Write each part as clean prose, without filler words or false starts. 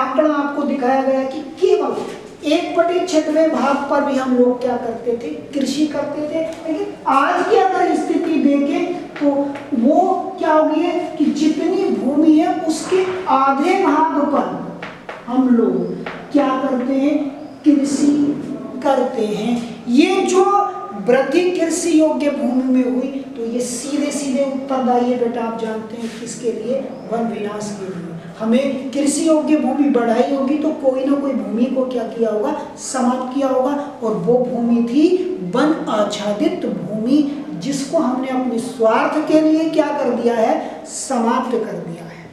आंकड़ा आपको दिखाया गया कि केवल 1/6 भाग पर भी हम लोग क्या करते थे, कृषि करते थे। लेकिन आज की अगर स्थिति देखें तो वो क्या हो गई है कि जितनी भूमि है उसके आधे भाग पर हम लोग क्या करते हैं, कृषि करते हैं। ये जो वृद्धि कृषि योग्य भूमि में हुई तो ये सीधे सीधे उत्तरदायी है बेटा, आप जानते हैं किसके लिए, वन विनाश के लिए। हमें कृषि योग्य भूमि बढ़ाई होगी तो कोई ना कोई भूमि को क्या किया होगा, समाप्त किया होगा, और वो भूमि थी वन आच्छादित भूमि, जिसको हमने अपने स्वार्थ के लिए क्या कर दिया है, समाप्त कर दिया है।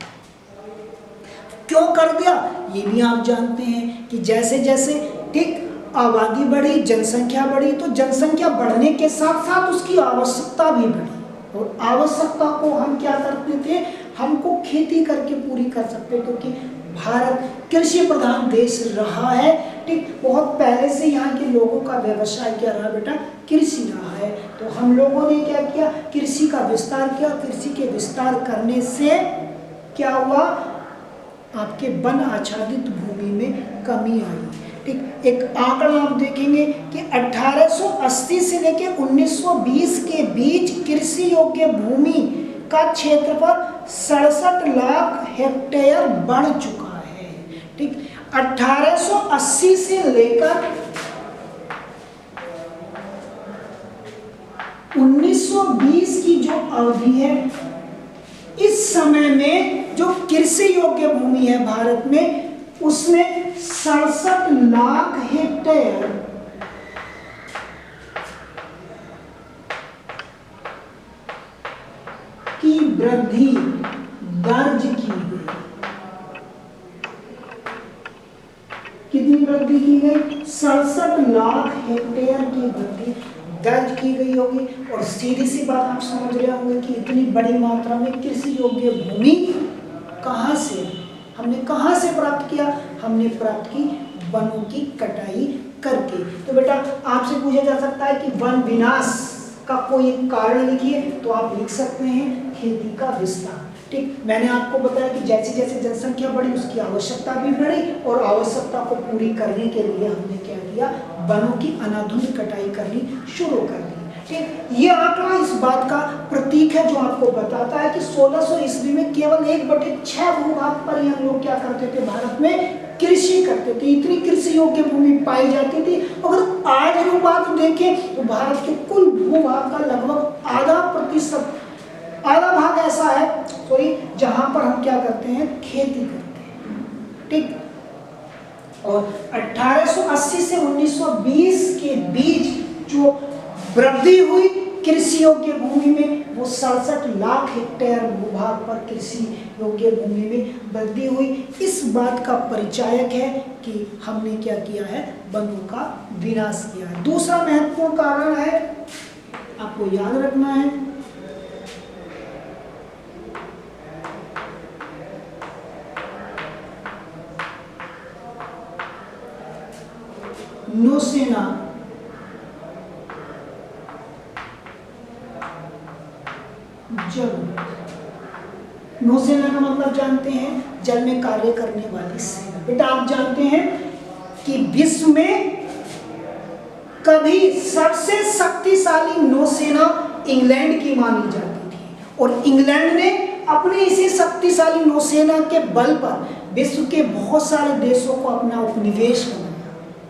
क्यों कर दिया ये भी आप जानते हैं कि जैसे जैसे ठीक आबादी बढ़ी, जनसंख्या बढ़ी, तो जनसंख्या बढ़ने के साथ साथ उसकी आवश्यकता भी बढ़ी, और आवश्यकता को हम क्या करते थे, हमको खेती करके पूरी कर सकते, क्योंकि भारत कृषि प्रधान देश रहा है। ठीक, बहुत पहले से यहाँ के लोगों का व्यवसाय क्या रहा बेटा, कृषि रहा है। तो हम लोगों ने क्या किया, कृषि का विस्तार किया। कृषि के विस्तार करने से क्या हुआ, आपके वन आच्छादित भूमि में कमी आई। ठीक, एक आंकड़ा आप देखेंगे कि 1880 से लेकर 1920 के बीच कृषि योग्य भूमि का क्षेत्रफल 67 लाख हेक्टेयर बढ़ चुका है। ठीक, 1880 से लेकर 1920 की जो अवधि है, इस समय में जो कृषि योग्य भूमि है भारत में, उसमें 67 लाख हेक्टेयर की वृद्धि दर्ज की गई। कितनी वृद्धि की गई, 67 लाख हेक्टेयर की वृद्धि दर्ज की गई होगी। और सीधी सी बात आप समझ रहे होंगे कि इतनी बड़ी मात्रा में कृषि योग्य भूमि कहां से, हमने कहां से प्राप्त किया, हमने प्राप्त की वनों की कटाई करके। तो बेटा आपसे पूछा जा सकता है कि वन विनाश का कोई एक कारण लिखिए, तो आप लिख सकते हैं खेती का विस्तार। ठीक, मैंने आपको बताया कि जैसे जैसे जनसंख्या बढ़ी उसकी आवश्यकता भी बढ़ी, और आवश्यकता को पूरी करने के लिए हमने क्या किया, वनों की अनाधुनिक कटाई करनी शुरू कर दी। ठीक, ये आंकड़ा इस बात का प्रतीक है जो आपको बताता है कि 1600 ईस्वी में केवल 1/6 भूभाग पर ही हम लोग क्या करते थे, भारत में कृषि करते थे। इतनी कृषि योग्य भूमि पाई जाती थी। अगर आज की बात देखें तो भारत के कुल भूभाग का लगभग आधा भाग ऐसा है जहां पर हम क्या करते हैं, खेती करते हैं। ठीक, और 1880 से 1920 के बीच जो वृद्धि हुई कृषि योग्य भूमि में, वो 67 लाख हेक्टेयर भूभाग पर कृषि योग्य भूमि में वृद्धि हुई। इस बात का परिचायक है कि हमने क्या किया है, वनों का विनाश किया है। दूसरा महत्वपूर्ण कारण है, आपको याद रखना है, नौसेना जल। नौसेना का मतलब जानते हैं, जल में कार्य करने वाली सेना। बेटा आप जानते हैं कि विश्व में कभी सबसे शक्तिशाली नौसेना इंग्लैंड की मानी जाती थी, और इंग्लैंड ने अपने इसी शक्तिशाली नौसेना के बल पर विश्व के बहुत सारे देशों को अपना उपनिवेश बनाया,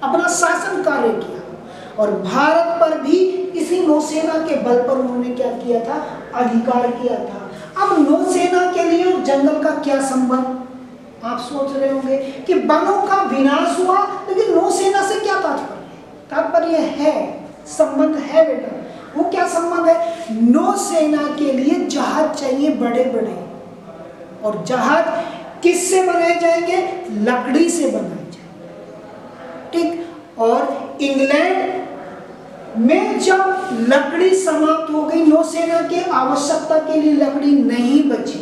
अपना शासन कार्य किया, और भारत पर भी इसी नौसेना के बल पर उन्होंने क्या किया था, अधिकार किया था। अब नौसेना के लिए और जंगल का क्या संबंध, आप सोच रहे होंगे कि वनों का विनाश हुआ, लेकिन नौसेना से क्या तात्पर्य है, संबंध है बेटा। वो क्या संबंध है, नौसेना के लिए जहाज चाहिए बड़े बड़े, और जहाज किससे बनाए जाएंगे, लकड़ी से बनाए जाएंगे। ठीक, और इंग्लैंड में जब लकड़ी समाप्त हो गई, नौसेना के आवश्यकता के लिए लकड़ी नहीं बची,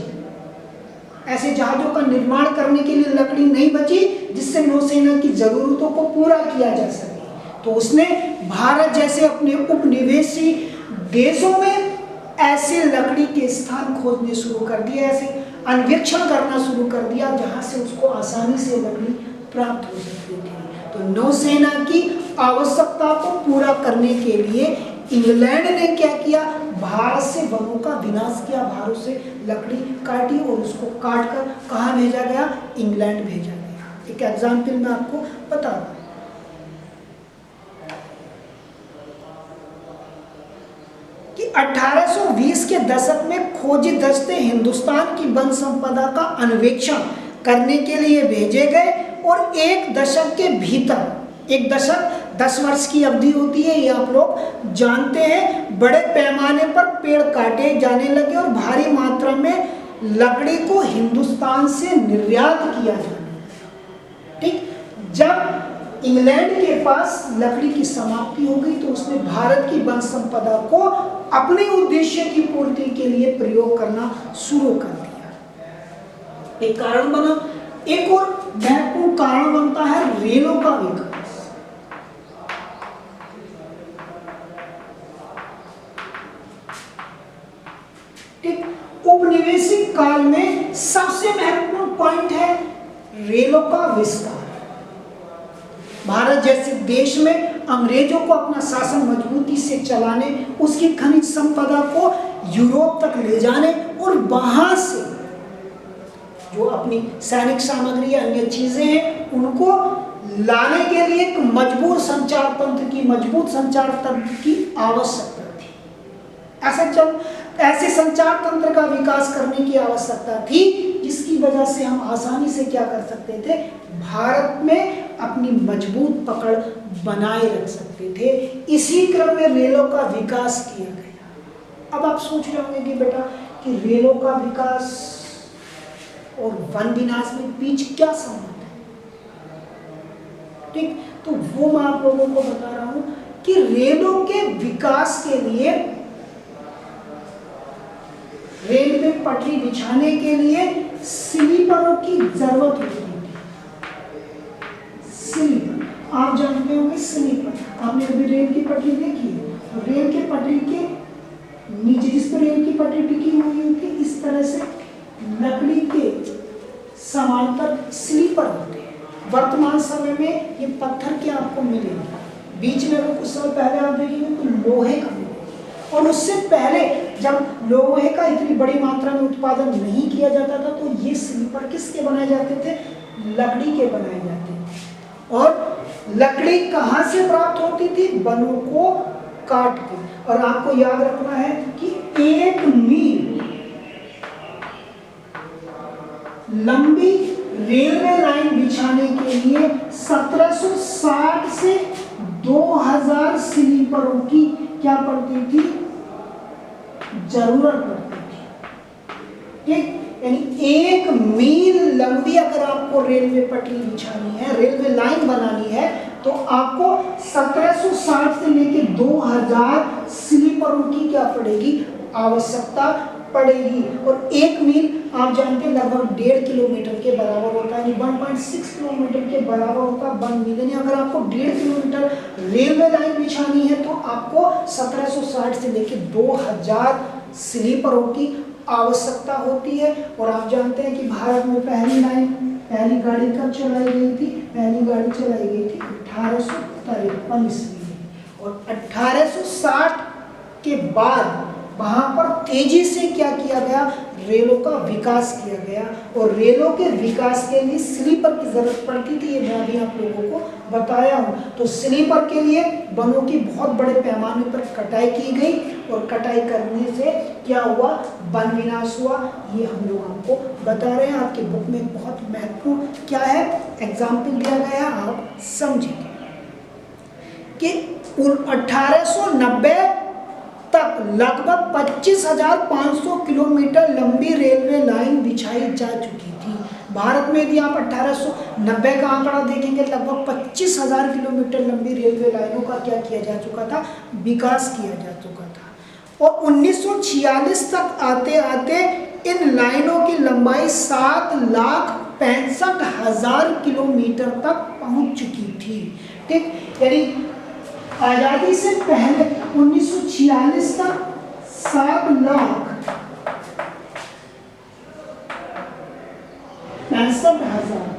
ऐसे जहाजों का निर्माण करने के लिए लकड़ी नहीं बची जिससे नौसेना की जरूरतों को पूरा किया जा सके, तो उसने भारत जैसे अपने उपनिवेशी देशों में ऐसे लकड़ी के स्थान खोजने शुरू कर दिए। ऐसे अन्वेषण करना शुरू कर दिया, जहां से उसको आसानी से लकड़ी प्राप्त हो सकती थी। तो नौसेना की आवश्यकता को पूरा करने के लिए इंग्लैंड ने क्या किया, भारत से वनों का विनाश किया, भारत से लकड़ी काटी और उसको काट कर कहाँ भेजा गया, इंग्लैंड भेजा गया। एक एग्जाम्पल मैं आपको बता रहा हूँ कि 1820 के दशक में खोजी दस्ते हिंदुस्तान की वन संपदा का अन्वेषण करने के लिए भेजे गए और एक दशक के भीतर, एक दशक 10 वर्ष की अवधि होती है, ये आप लोग जानते हैं, बड़े पैमाने पर पेड़ काटे जाने लगे और भारी मात्रा में लकड़ी को हिंदुस्तान से निर्यात किया जाने लगा। ठीक, जब इंग्लैंड के पास लकड़ी की समाप्ति हो गई तो उसने भारत की वन संपदा को अपने उद्देश्य की पूर्ति के लिए प्रयोग करना शुरू कर दिया। एक कारण बना, एक और महत्वपूर्ण कारण बनता है रेलों का विकास। ठीक, उपनिवेशिक काल में सबसे महत्वपूर्ण पॉइंट है रेलों का विस्तार। भारत जैसे देश में अंग्रेजों को अपना शासन मजबूती से चलाने, उसकी खनिज संपदा को यूरोप तक ले जाने और वहां से जो अपनी सैनिक सामग्री अन्य चीजें हैं उनको लाने के लिए एक मजबूत संचार तंत्र की आवश्यकता थी। ऐसे संचार तंत्र का विकास करने की आवश्यकता थी जिसकी वजह से हम आसानी से क्या कर सकते थे, भारत में अपनी मजबूत पकड़ बनाए रख सकते थे। इसी क्रम में रेलों का विकास किया गया। अब आप सोच रहे होंगे कि बेटा कि रेलों का विकास और वन विनाश में बीच क्या संबंध है? ठीक, तो वो मैं आप लोगों को बता रहा हूं कि रेलों के विकास के लिए, रेल में पटरी बिछाने के लिए स्लीपरों की जरूरत होती है। स्लीपर, आप जानते होंगे स्लीपर, आपने अभी रेल की पटरी देखी है, तो रेल के पटरी के नीचे जिस पर रेल की पटरी टिकी हुई होती है, इस तरह से लकड़ी के समांतर स्लीपर होते हैं। वर्तमान समय में ये पत्थर के आपको मिलेंगे, बीच में अगर कुछ समय पहले आप देखेंगे तो लोहे का मिलेगा, और उससे पहले जब लोहे का इतनी बड़ी मात्रा में उत्पादन नहीं किया जाता था तो ये स्लीपर किसके बनाए जाते थे, लकड़ी के बनाए जाते थे। और लकड़ी कहाँ से प्राप्त होती थी, वनों को काट के। और आपको याद रखना है कि 1 मील लंबी रेलवे लाइन बिछाने के लिए 1760 से 2000 स्लीपरों की क्या पड़ती थी, जरूरत पड़ती थी। ठीक, यानी 1 मील लंबी अगर आपको रेलवे पटरी बिछानी है, रेलवे लाइन बनानी है, तो आपको 1760 से लेकर 2000 स्लीपरों की क्या पड़ेगी, आवश्यकता पड़ेगी। और 1 मील आप जानते हैं लगभग 1.5 किलोमीटर के बराबर होता है, 1.6 किलोमीटर के बराबर होता है 1 मील। यानी अगर आपको 1.5 किलोमीटर रेलवे लाइन बिछानी है तो आपको 1760 से लेकर 2000 स्लीपरों की आवश्यकता होती है। और आप जानते हैं कि भारत में पहली गाड़ी कब चलाई गई थी, पहली गाड़ी चलाई गई थी 1853 ईस्वी में। और 1860 के बाद वहां पर तेजी से क्या किया गया, रेलों का विकास किया गया। और रेलों के विकास के लिए स्लीपर की जरूरत पड़ती थी, ये मैं अभी आप लोगों को बताया हूँ। तो स्लीपर के लिए वनों की बहुत बड़े पैमाने पर कटाई की गई, और कटाई करने से क्या हुआ, वन विनाश हुआ। ये हम लोग आपको बता रहे हैं। आपके बुक में बहुत महत्वपूर्ण क्या है, एग्जाम्पल दिया गया, आप समझेंगे कि 1890 तक लगभग 25,500 किलोमीटर लंबी रेलवे लाइन बिछाई जा चुकी थी। भारत में यदि आप 1890 का आंकड़ा देखेंगे, लगभग 25,000 किलोमीटर लंबी रेलवे लाइनों का क्या किया जा चुका था, विकास किया जा चुका था। और 1946 तक आते आते इन लाइनों की लंबाई 7,65,000 किलोमीटर तक पहुंच चुकी थी। ठीक, यानी आजादी से पहले 1946 तक 7,65,000 65,000।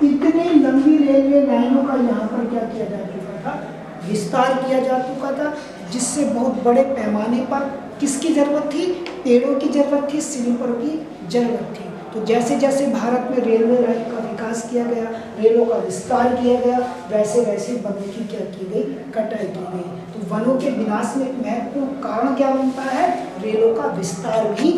इतनी लंबी रेलवे लाइनों का यहाँ पर क्या किया जा चुका था, विस्तार किया जा चुका था, जिससे बहुत बड़े पैमाने पर किसकी जरूरत थी, पेड़ों की जरूरत थी, स्लीपरों की जरूरत थी। तो जैसे जैसे भारत में रेलवे लाइन का विकास किया गया, रेलों का विस्तार किया गया, वैसे वैसे वनों की क्या की गई, कटाई की गई। तो वनों के विनाश में एक महत्वपूर्ण कारण क्या बनता है, रेलों का विस्तार भी